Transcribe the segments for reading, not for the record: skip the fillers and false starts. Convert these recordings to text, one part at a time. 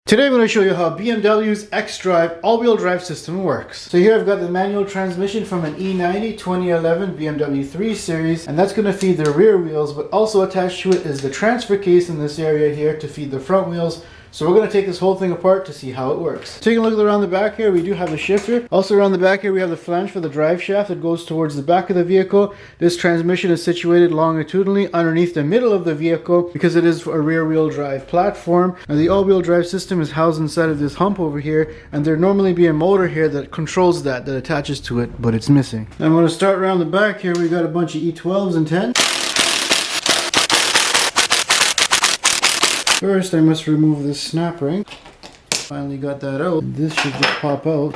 Today I'm going to show you how BMW's xDrive all-wheel drive system works. So here I've got the manual transmission from an E90 2011 BMW 3 Series, and that's going to feed the rear wheels, but also attached to it is the transfer case in this area here to feed the front wheels. So we're going to take this whole thing apart to see how it works. Taking a look around the back here, we do have the shifter. Also around the back here we have the flange for the drive shaft that goes towards the back of the vehicle. This transmission is situated longitudinally underneath the middle of the vehicle because it is a rear wheel drive platform. Now the all-wheel drive system is housed inside of this hump over here, and there normally be a motor here that controls that attaches to it, but it's missing. Now I'm going to start around the back here. We got a bunch of E12s and 10s. First, I must remove this snap ring. Finally got that out. This should just pop out.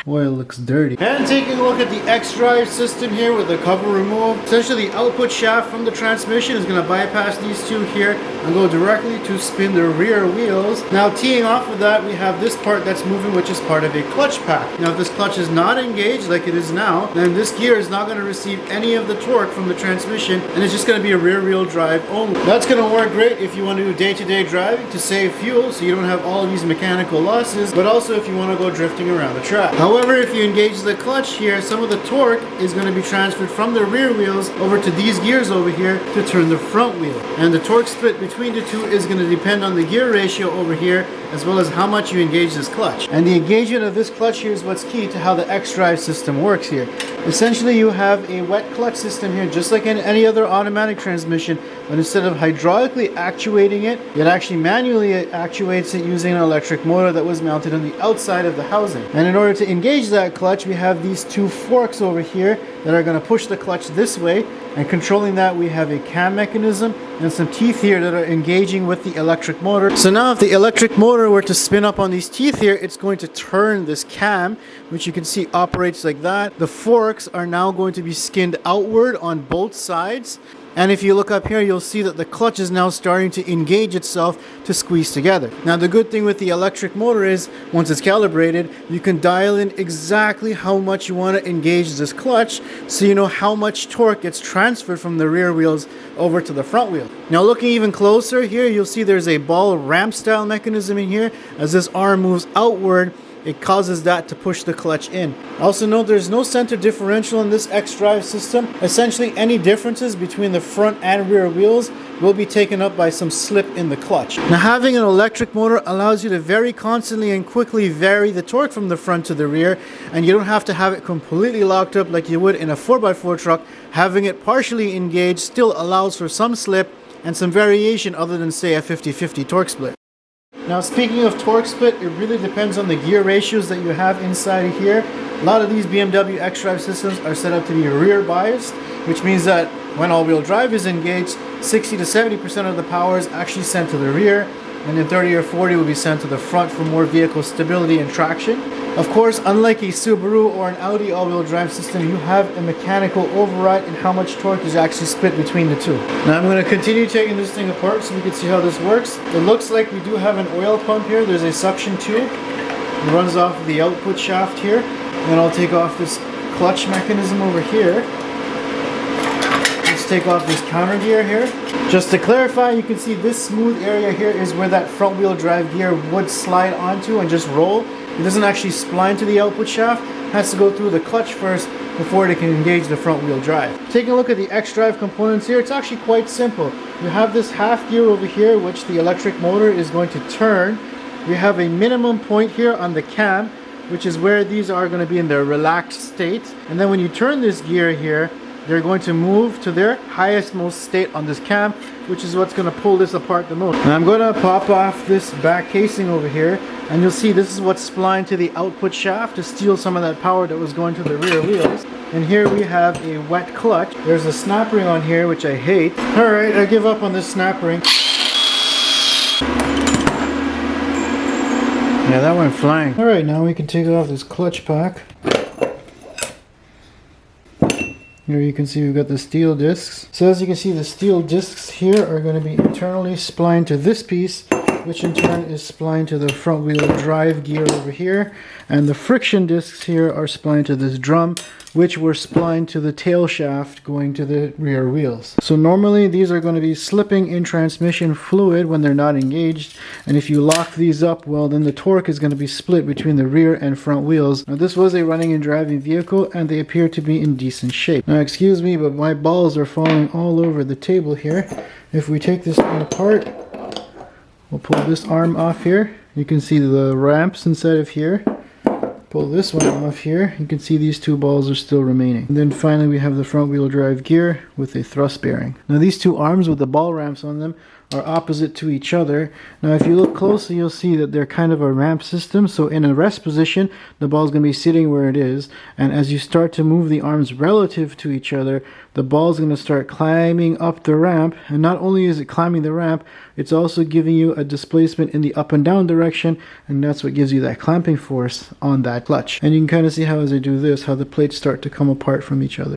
Boy, it looks dirty. And taking a look at the xDrive system here with the cover removed. Essentially, the output shaft from the transmission is going to bypass these two here and go directly to spin the rear wheels. Now, teeing off of that, we have this part that's moving, which is part of a clutch pack. Now, if this clutch is not engaged like it is now, then this gear is not going to receive any of the torque from the transmission, and it's just going to be a rear wheel drive only. That's going to work great if you want to do day-to-day driving to save fuel, so you don't have all of these mechanical losses, but also if you want to go drifting around the track. However, if you engage the clutch here, some of the torque is going to be transferred from the rear wheels over to these gears over here to turn the front wheel. And the torque split between the two is going to depend on the gear ratio over here, as well as how much you engage this clutch. And the engagement of this clutch here is what's key to how the xDrive system works here. Essentially, you have a wet clutch system here, just like in any other automatic transmission, but instead of hydraulically actuating it, it actually manually actuates it using an electric motor that was mounted on the outside of the housing. And in order to engage that clutch, we have these two forks over here that are going to push the clutch this way, and controlling that we have a cam mechanism and some teeth here that are engaging with the electric motor. So now if the electric motor were to spin up on these teeth here, it's going to turn this cam, which you can see operates like that. The forks are now going to be skinned outward on both sides. And if you look up here, you'll see that the clutch is now starting to engage itself to squeeze together. Now, the good thing with the electric motor is, once it's calibrated, you can dial in exactly how much you want to engage this clutch, so you know how much torque gets transferred from the rear wheels over to the front wheel. Now, looking even closer here, you'll see there's a ball ramp style mechanism in here. As this arm moves outward, it causes that to push the clutch in. Also note there's no center differential in this xDrive system. Essentially, any differences between the front and rear wheels will be taken up by some slip in the clutch. Now, having an electric motor allows you to very constantly and quickly vary the torque from the front to the rear, and you don't have to have it completely locked up like you would in a 4x4 truck. Having it partially engaged still allows for some slip and some variation other than, say, a 50-50 torque split. Now, speaking of torque split, it really depends on the gear ratios that you have inside of here. A lot of these BMW xDrive systems are set up to be rear biased, which means that when all-wheel drive is engaged, 60 to 70% of the power is actually sent to the rear, and then 30 or 40 will be sent to the front for more vehicle stability and traction. Of course, unlike a Subaru or an Audi all-wheel drive system, you have a mechanical override in how much torque is actually split between the two. Now I'm going to continue taking this thing apart so we can see how this works. It looks like we do have an oil pump here. There's a suction tube. It runs off of the output shaft here. And I'll take off this clutch mechanism over here. Let's take off this counter gear here. Just to clarify, you can see this smooth area here is where that front wheel drive gear would slide onto and just roll. It doesn't actually spline to the output shaft. It has to go through the clutch first before it can engage the front wheel drive. Taking a look at the xDrive components here, it's actually quite simple. You have this half gear over here, which the electric motor is going to turn. You have a minimum point here on the cam, which is where these are going to be in their relaxed state. And then when you turn this gear here, they're going to move to their highest most state on this cam, which is what's going to pull this apart the most. Now I'm going to pop off this back casing over here, and you'll see this is what's splined to the output shaft to steal some of that power that was going to the rear wheels. And here we have a wet clutch. There's a snap ring on here, which I hate. Alright, I give up on this snap ring. Yeah, that went flying. Alright, now we can take off this clutch pack. Here you can see we've got the steel discs. So as you can see, the steel discs here are going to be internally splined to this piece, which in turn is splined to the front wheel drive gear over here. And the friction discs here are splined to this drum, which were splined to the tail shaft going to the rear wheels. So normally these are going to be slipping in transmission fluid when they're not engaged, and if you lock these up, well, then the torque is going to be split between the rear and front wheels. Now this was a running and driving vehicle, and they appear to be in decent shape. Now excuse me, but my balls are falling all over the table here. If we take this thing apart, we'll pull this arm off here. You can see the ramps inside of here. Pull this one off here, you can see these two balls are still remaining. And then finally we have the front wheel drive gear with a thrust bearing. Now these two arms with the ball ramps on them are opposite to each other. Now if you look closely, you'll see that they're kind of a ramp system. So in a rest position, the ball is going to be sitting where it is, and as you start to move the arms relative to each other, the ball is going to start climbing up the ramp. And not only is it climbing the ramp, it's also giving you a displacement in the up and down direction, and that's what gives you that clamping force on that clutch. And you can kind of see how, as I do this, how the plates start to come apart from each other.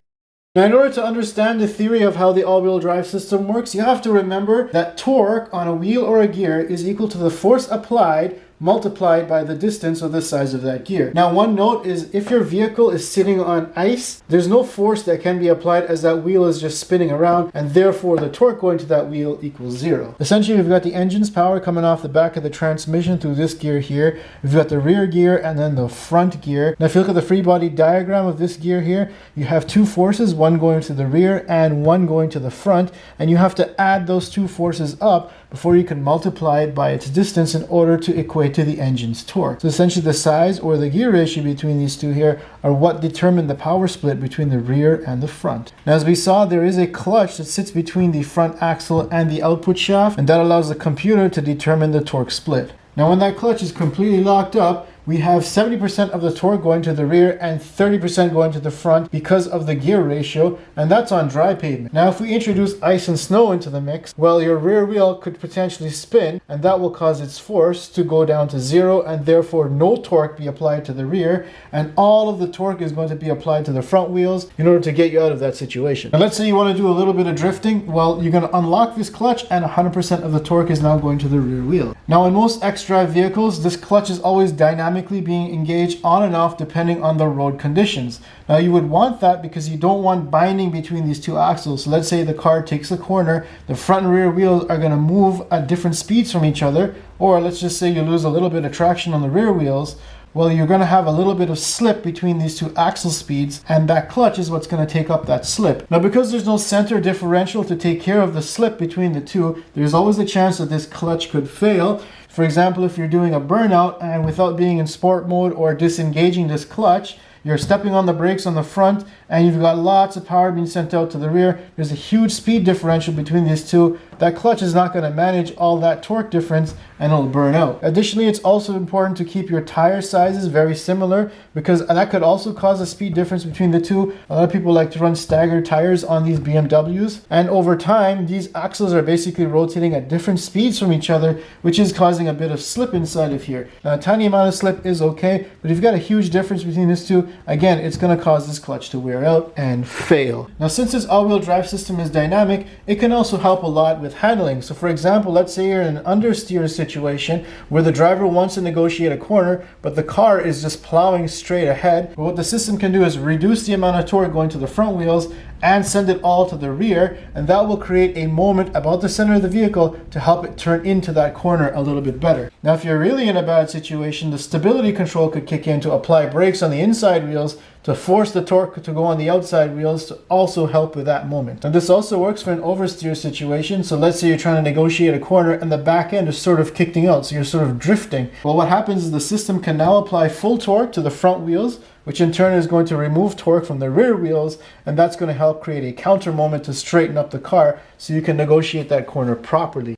Now, in order to understand the theory of how the all-wheel drive system works, you have to remember that torque on a wheel or a gear is equal to the force applied multiplied by the distance or the size of that gear. Now, one note is if your vehicle is sitting on ice, there's no force that can be applied as that wheel is just spinning around, and therefore the torque going to that wheel equals 0. Essentially, we've got the engine's power coming off the back of the transmission through this gear here. We've got the rear gear and then the front gear. Now, if you look at the free body diagram of this gear here, you have two forces, one going to the rear and one going to the front, and you have to add those two forces up before you can multiply it by its distance in order to equate to the engine's torque. So essentially the size or the gear ratio between these two here are what determine the power split between the rear and the front. Now, as we saw, there is a clutch that sits between the front axle and the output shaft, and that allows the computer to determine the torque split. Now, when that clutch is completely locked up, we have 70% of the torque going to the rear and 30% going to the front because of the gear ratio, and that's on dry pavement. Now, if we introduce ice and snow into the mix, well, your rear wheel could potentially spin, and that will cause its force to go down to 0, and therefore no torque be applied to the rear, and all of the torque is going to be applied to the front wheels in order to get you out of that situation. Now, let's say you want to do a little bit of drifting. Well, you're going to unlock this clutch, and 100% of the torque is now going to the rear wheel. Now, in most xDrive vehicles, this clutch is always dynamically being engaged on and off depending on the road conditions. Now, you would want that because you don't want binding between these two axles. So let's say the car takes a corner, the front and rear wheels are going to move at different speeds from each other, or let's just say you lose a little bit of traction on the rear wheels. Well, you're going to have a little bit of slip between these two axle speeds, and that clutch is what's going to take up that slip. Now, because there's no center differential to take care of the slip between the two, there's always a chance that this clutch could fail. For example, if you're doing a burnout and without being in sport mode or disengaging this clutch, you're stepping on the brakes on the front and you've got lots of power being sent out to the rear. There's a huge speed differential between these two. That clutch is not going to manage all that torque difference and it'll burn out. Additionally, it's also important to keep your tire sizes very similar because that could also cause a speed difference between the two. A lot of people like to run staggered tires on these BMWs, and over time these axles are basically rotating at different speeds from each other, which is causing a bit of slip inside of here. Now, a tiny amount of slip is okay, but if you've got a huge difference between these two, again, it's going to cause this clutch to wear out and fail. Now, since this all-wheel drive system is dynamic, it can also help a lot with handling. So for example, let's say you're in an understeer situation where the driver wants to negotiate a corner, but the car is just plowing straight ahead. Well, what the system can do is reduce the amount of torque going to the front wheels and send it all to the rear, and that will create a moment about the center of the vehicle to help it turn into that corner a little bit better. Now, if you're really in a bad situation, the stability control could kick in to apply brakes on the inside wheels to force the torque to go on the outside wheels to also help with that moment. And this also works for an oversteer situation. So let's say you're trying to negotiate a corner and the back end is sort of kicking out, so you're sort of drifting. Well, what happens is the system can now apply full torque to the front wheels, which in turn is going to remove torque from the rear wheels, and that's going to help create a counter moment to straighten up the car so you can negotiate that corner properly.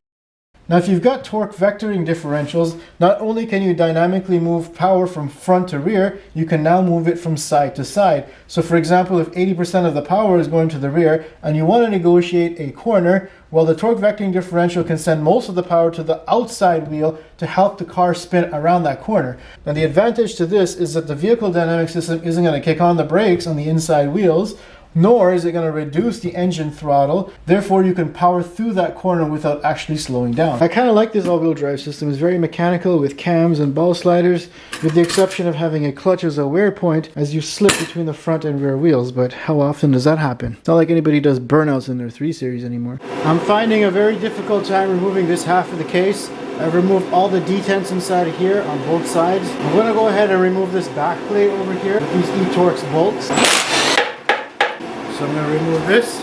Now, if you've got torque vectoring differentials, not only can you dynamically move power from front to rear, you can now move it from side to side. So for example, if 80% of the power is going to the rear and you want to negotiate a corner, well, the torque vectoring differential can send most of the power to the outside wheel to help the car spin around that corner. Now, the advantage to this is that the vehicle dynamic system isn't going to kick on the brakes on the inside wheels. nor is it going to reduce the engine throttle. Therefore, you can power through that corner without actually slowing down. I kind of like this all-wheel drive system. It's very mechanical with cams and ball sliders, with the exception of having a clutch as a wear point as you slip between the front and rear wheels. But how often does that happen? It's not like anybody does burnouts in their 3 Series anymore. I'm finding a very difficult time removing this half of the case. I've removed all the detents inside of here on both sides. I'm going to go ahead and remove this back plate over here with these E-Torx bolts. So I'm going to remove this.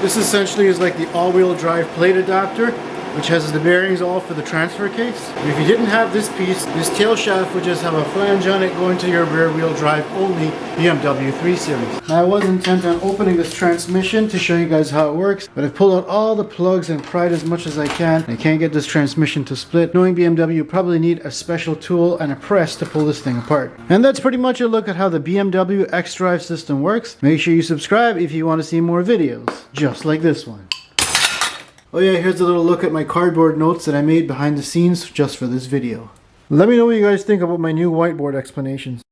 This essentially is like the all-wheel drive plate adapter, which has the bearings all for the transfer case. If you didn't have this piece, this tail shaft would just have a flange on it going to your rear wheel drive only BMW 3 Series. Now, I was intent on opening this transmission to show you guys how it works, but I've pulled out all the plugs and pried as much as I can. I can't get this transmission to split. Knowing BMW, you probably need a special tool and a press to pull this thing apart. And that's pretty much a look at how the BMW xDrive system works. Make sure you subscribe if you want to see more videos, just like this one. Oh yeah, here's a little look at my cardboard notes that I made behind the scenes just for this video. Let me know what you guys think about my new whiteboard explanations.